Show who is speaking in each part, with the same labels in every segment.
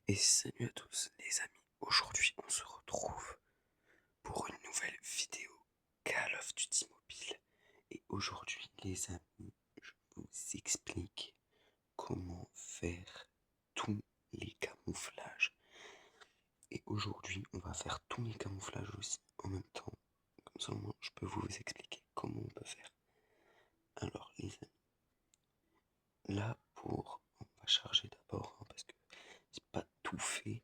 Speaker 1: Et salut à tous les amis, aujourd'hui on se retrouve pour une nouvelle vidéo Call of Duty Mobile. Et aujourd'hui les amis, je vous explique comment faire tous les camouflages. Et aujourd'hui on va faire tous les camouflages aussi en même temps, comme ça au moins je peux vous expliquer comment on peut faire. Alors les amis, là on va charger d'abord parce que c'est pas tout fait.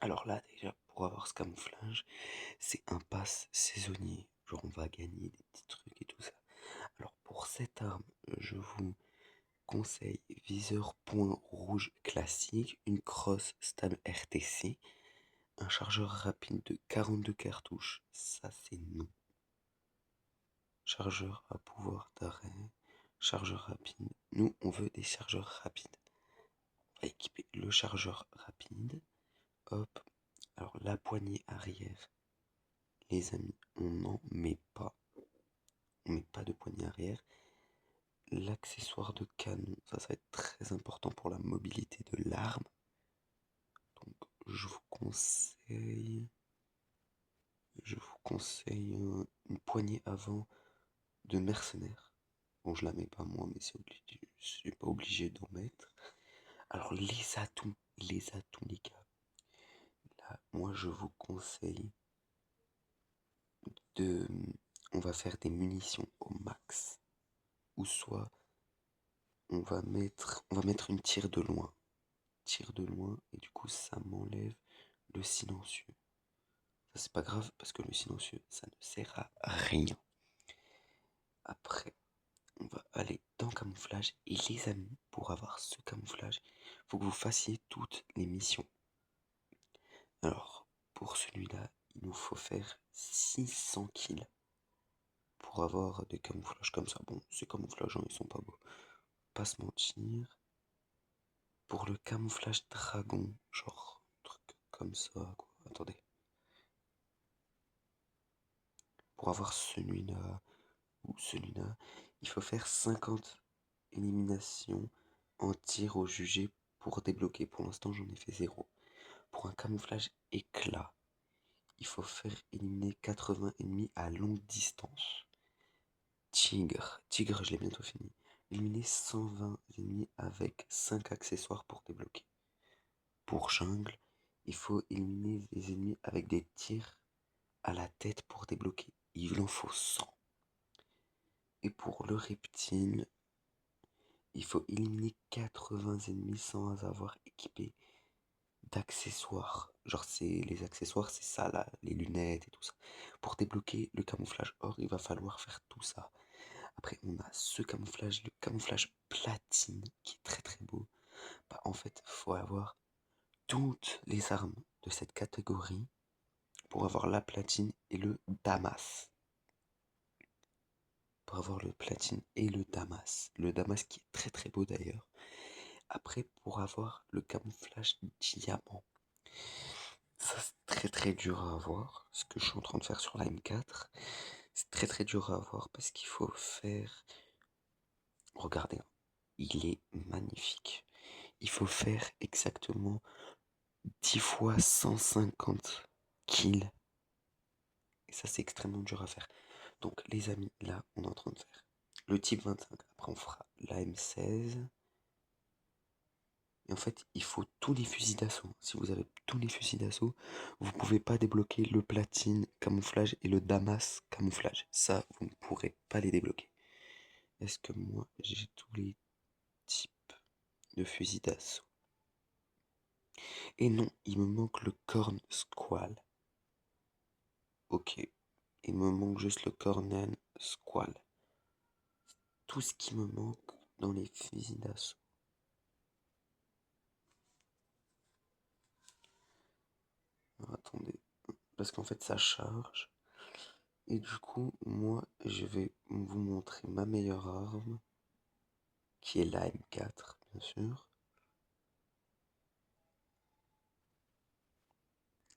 Speaker 1: Alors là déjà pour avoir ce camouflage, c'est un pass saisonnier. Genre on va gagner des petits trucs et tout ça. Alors pour cette arme, je vous conseille viseur point rouge classique, une crosse stable RTC, un chargeur rapide de 42 cartouches, ça c'est non. Chargeur à pouvoir d'arrêt, chargeur rapide. Nous on veut des chargeurs rapides. On va équiper le chargeur rapide. Hop. Alors la poignée arrière, les amis, on n'en met pas. On met pas de poignée arrière. L'accessoire de canon, ça va être très important pour la mobilité de l'arme. Donc je vous conseille une poignée avant de mercenaire. Bon, je la mets pas moi, mais c'est obligé, je suis pas obligé d'en mettre. Alors les atouts les gars. Là, moi je vous conseille de, on va faire des munitions au max, ou soit on va mettre une tire de loin. Tire de loin et du coup ça m'enlève le silencieux. Ça c'est pas grave parce que le silencieux ça ne sert à rien. Après on va aller dans camouflage et les amis, pour avoir ce camouflage, faut que vous fassiez toutes les missions. Alors pour celui-là, il nous faut faire 600 kills pour avoir des camouflages comme ça. Bon, ces camouflages ils sont pas beaux, pas se mentir. Pour le camouflage dragon, genre truc comme ça quoi. Attendez. Pour avoir celui-là ou celui-là, il faut faire 50 éliminations en tir au jugé pour débloquer. Pour l'instant, j'en ai fait 0. Pour un camouflage éclat, il faut faire éliminer 80 ennemis à longue distance. Tigre, je l'ai bientôt fini. Éliminer 120 ennemis avec 5 accessoires pour débloquer. Pour jungle, il faut éliminer des ennemis avec des tirs à la tête pour débloquer. Il en faut 100. Et pour le reptile, il faut éliminer 80 ennemis sans avoir équipé d'accessoires. Genre les accessoires, c'est ça là, les lunettes et tout ça. Pour débloquer le camouflage or, il va falloir faire tout ça. Après, on a ce camouflage, le camouflage platine, qui est très très beau. Bah, en fait, faut avoir toutes les armes de cette catégorie pour avoir la platine et le damas. Pour avoir le platine et le damas. Le damas qui est très très beau d'ailleurs. Après, pour avoir le camouflage diamant, ça c'est très très dur à avoir. Ce que je suis en train de faire sur la M4, c'est très très dur à avoir parce qu'il faut faire... Regardez, hein, il est magnifique. Il faut faire exactement 10 fois 150 kills. Et ça c'est extrêmement dur à faire. Donc les amis, là on est en train de faire le type 25. Après on fera la M16. Et en fait, il faut tous les fusils d'assaut. Si vous avez tous les fusils d'assaut, vous pouvez pas débloquer le platine camouflage et le damas camouflage. Ça, vous ne pourrez pas les débloquer. Est-ce que moi, j'ai tous les types de fusils d'assaut? Et non, il me manque le corn squall. Ok. Il me manque juste le cornen squall. Tout ce qui me manque dans les fusils d'assaut. Alors, attendez. Parce qu'en fait, ça charge. Et du coup, moi, je vais vous montrer ma meilleure arme, qui est la M4, bien sûr.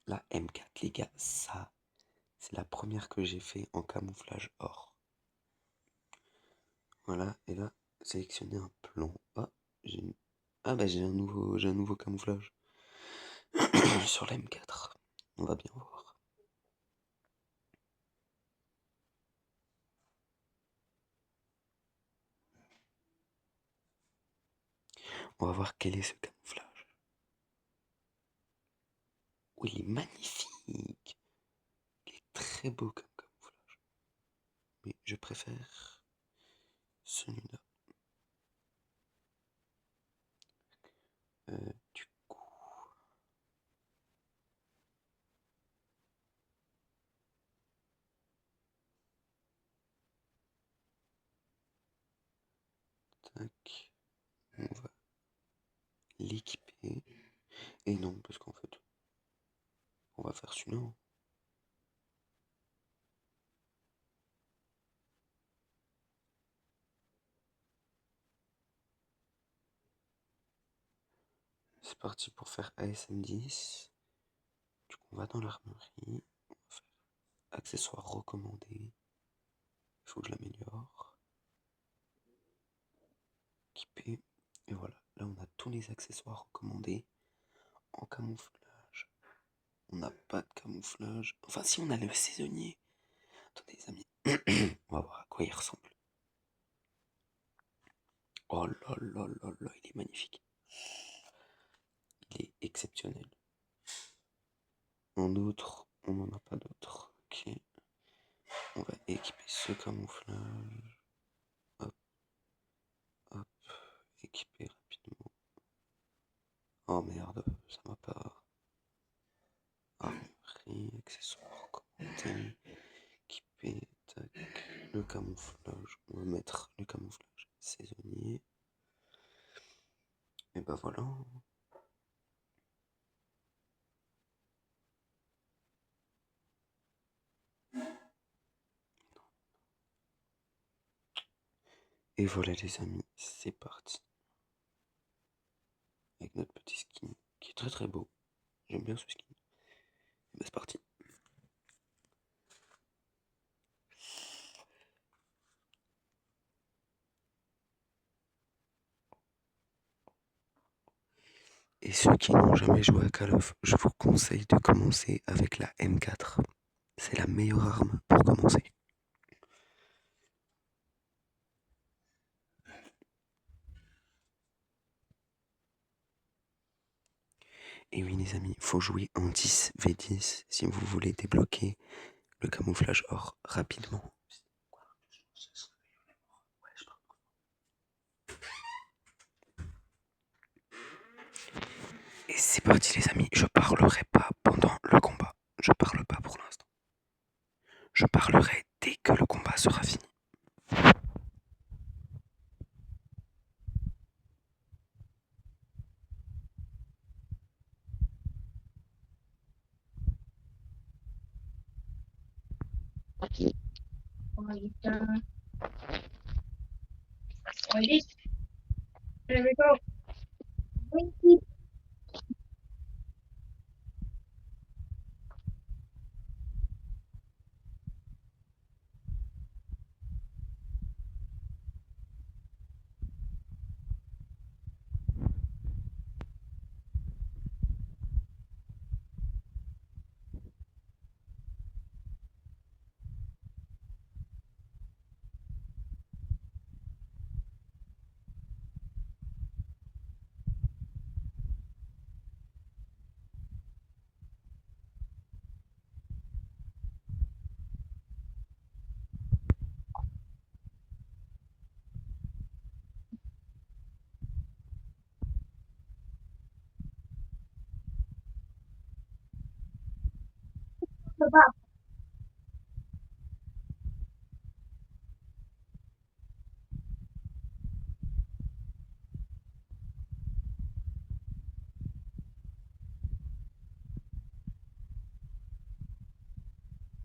Speaker 1: La M4, les gars, ça, c'est la première que j'ai fait en camouflage or. Voilà, et là, sélectionner un plan. Ah, j'ai bah j'ai un nouveau camouflage. sur la M4. On va bien voir. On va voir quel est ce camouflage. Oh, il est magnifique. Il est très beau comme camouflage. Mais je préfère celui-là. Du coup... Tac. On va l'équiper. Et non, parce qu'en fait, on va faire celui-là. C'est parti pour faire ASM10. Du coup, on va dans l'armurerie. On va faire accessoires recommandés. Il faut que je l'améliore. Équipé. Et voilà, là on a tous les accessoires recommandés en camouflage. On n'a pas de camouflage. Enfin, si, on a le saisonnier. Attendez, les amis. On va voir à quoi il ressemble. Oh là là là là, il est magnifique. Il est exceptionnel. En outre, on n'en a pas d'autres. Ok. On va équiper ce camouflage. Hop, hop. Équiper rapidement. Oh merde, ça m'a pas. Armurerie, accessoires recommandés. Équiper, tac. Le camouflage. On va mettre le camouflage saisonnier. Et bah voilà. Et voilà les amis, c'est parti. Avec notre petit skin qui est très très beau. J'aime bien ce skin. Et bah c'est parti. Et ceux qui n'ont jamais joué à Call of, je vous conseille de commencer avec la M4. C'est la meilleure arme pour commencer. Et oui les amis, faut jouer en 10v10 si vous voulez débloquer le camouflage or rapidement. Et c'est parti les amis, je parlerai pas pendant le combat. Je parle pas pour l'instant. Je parlerai dès que le combat sera fini.
Speaker 2: There we go.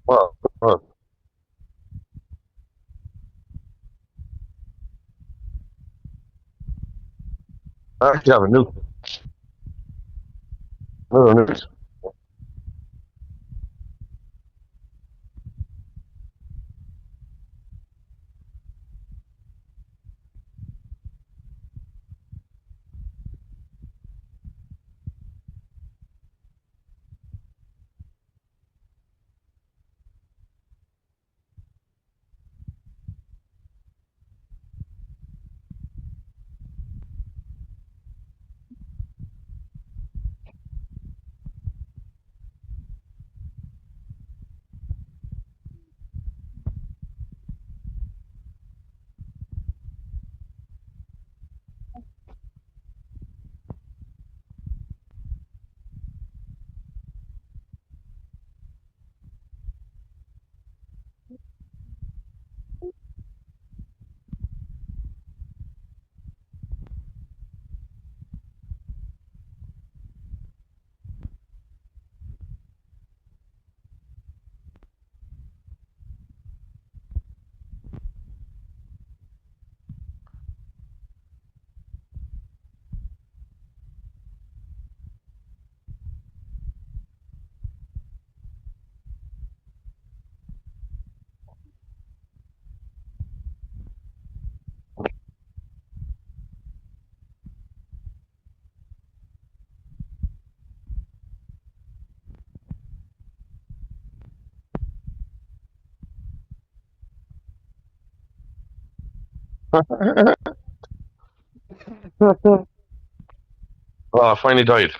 Speaker 3: Wow. Huh. I actually have a new another news. Oh, I finally died.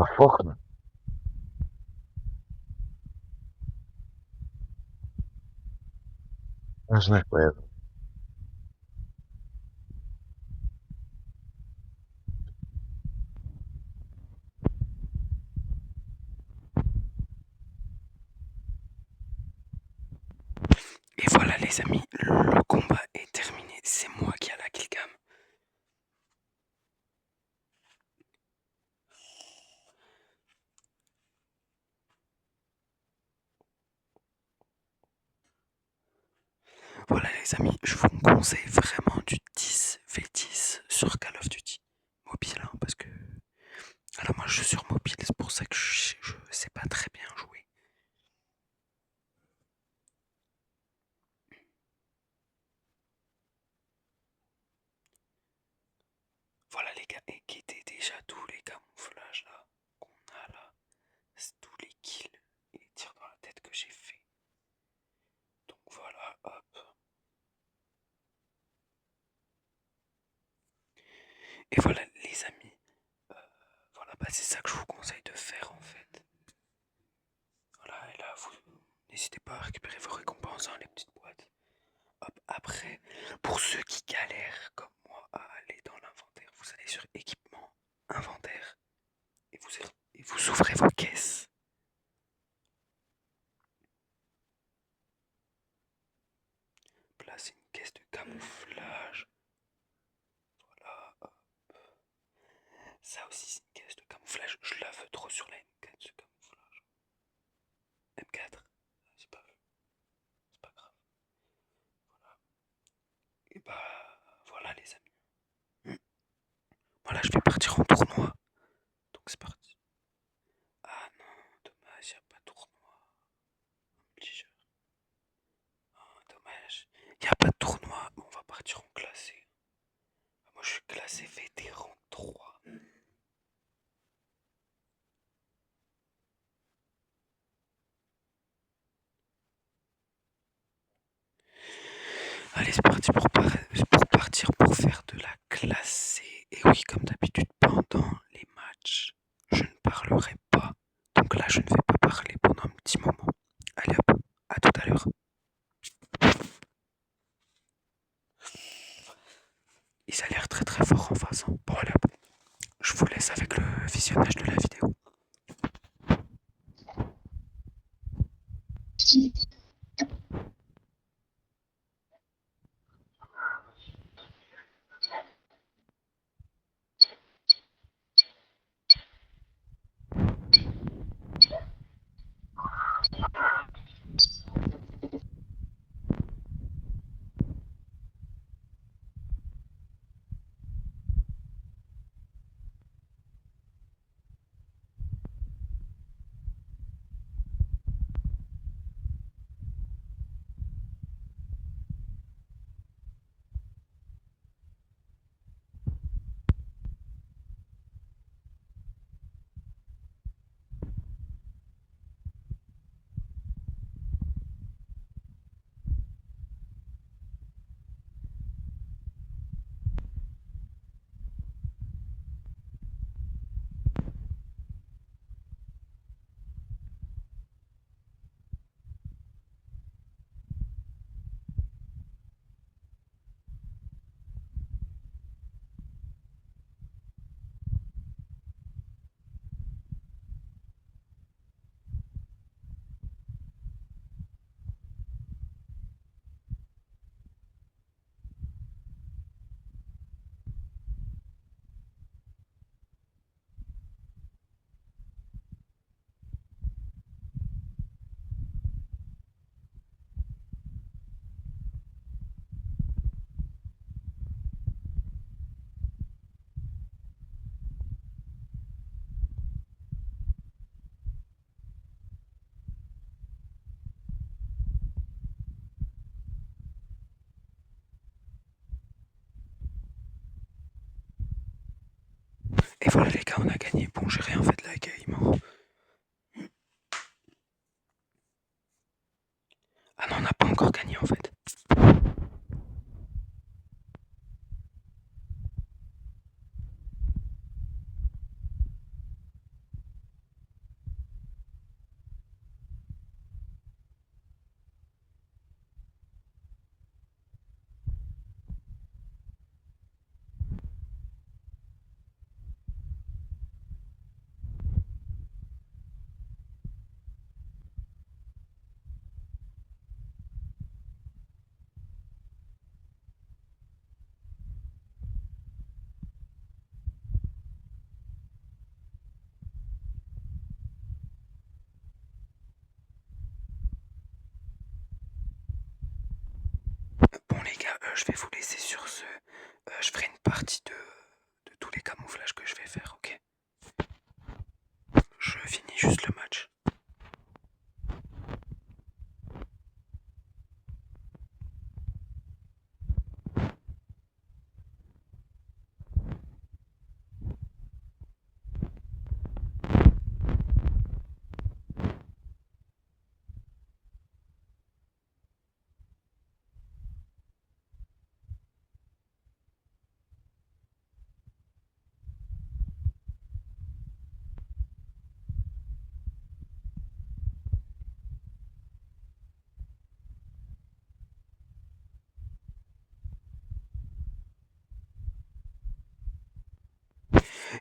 Speaker 3: Ah, fuck, man. Dat is echt bad.
Speaker 1: Et voilà les amis, le combat est terminé. C'est moi qui ai la killcam. Voilà les amis, je vous conseille vraiment du 10v10 sur Call of Duty mobile, hein, parce que alors moi je suis sur mobile, c'est pour ça que je sais pas très bien jouer. Voilà les gars, et qui étaient déjà tous les camouflages là qu'on a là, c'est tous les kills et les tirs dans la tête que j'ai fait. Donc voilà, hop. Et voilà les amis, euh, voilà, bah c'est ça que je vous conseille de faire en fait. Voilà, et là vous n'hésitez pas à récupérer vos récompenses, hein, les petites boîtes. Hop, après, pour ceux qui galèrent comme moi à aller dans l'inventaire, vous allez sur équipement, inventaire, et vous ouvrez vos caisses. Là, c'est une caisse de camouflage. Voilà, hop. Ça aussi, c'est une caisse de camouflage. Je la veux trop sur la M4, ce camouflage. M4, c'est pas, c'est pas grave. Voilà. Et bah, voilà les amis. Voilà, je vais partir en tournoi. Donc c'est parti. Ah non, dommage, y a pas de tournoi. Un petit jeu. Ah, dommage. Y a pas de tournoi. Bon, on va partir en classé. Moi, je suis classé vétéran 3. Allez, c'est parti pour partir pour faire de la classée. Et oui, comme d'habitude, pendant les matchs, je ne parlerai pas. Donc là, je ne vais pas parler pendant un petit moment. Allez hop, à tout à l'heure. Il a l'air très très fort en face, hein. Bon, allez hop, je vous laisse avec le visionnage de la vidéo. Et voilà les gars, on a gagné. Bon, j'ai rien fait de la game. Hein. Ah non, on n'a pas encore gagné en fait. Bon les gars, je vais vous laisser sur ce. Je ferai une partie de tous les camouflages que je vais faire, ok? Je finis juste le match.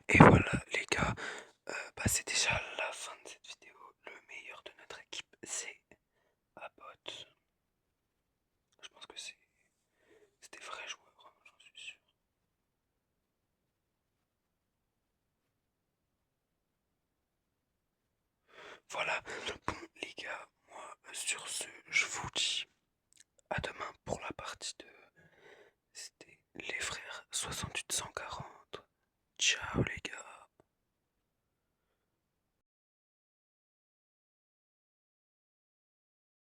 Speaker 1: Et voilà les gars, c'est déjà la fin de cette vidéo. Le meilleur de notre équipe, c'est Abbott. Je pense que c'est des vrais joueurs, hein, j'en suis sûr. Voilà, bon les gars, moi sur ce, je vous dis à demain pour la partie 2. C'était les frères 6840. Ciao les gars.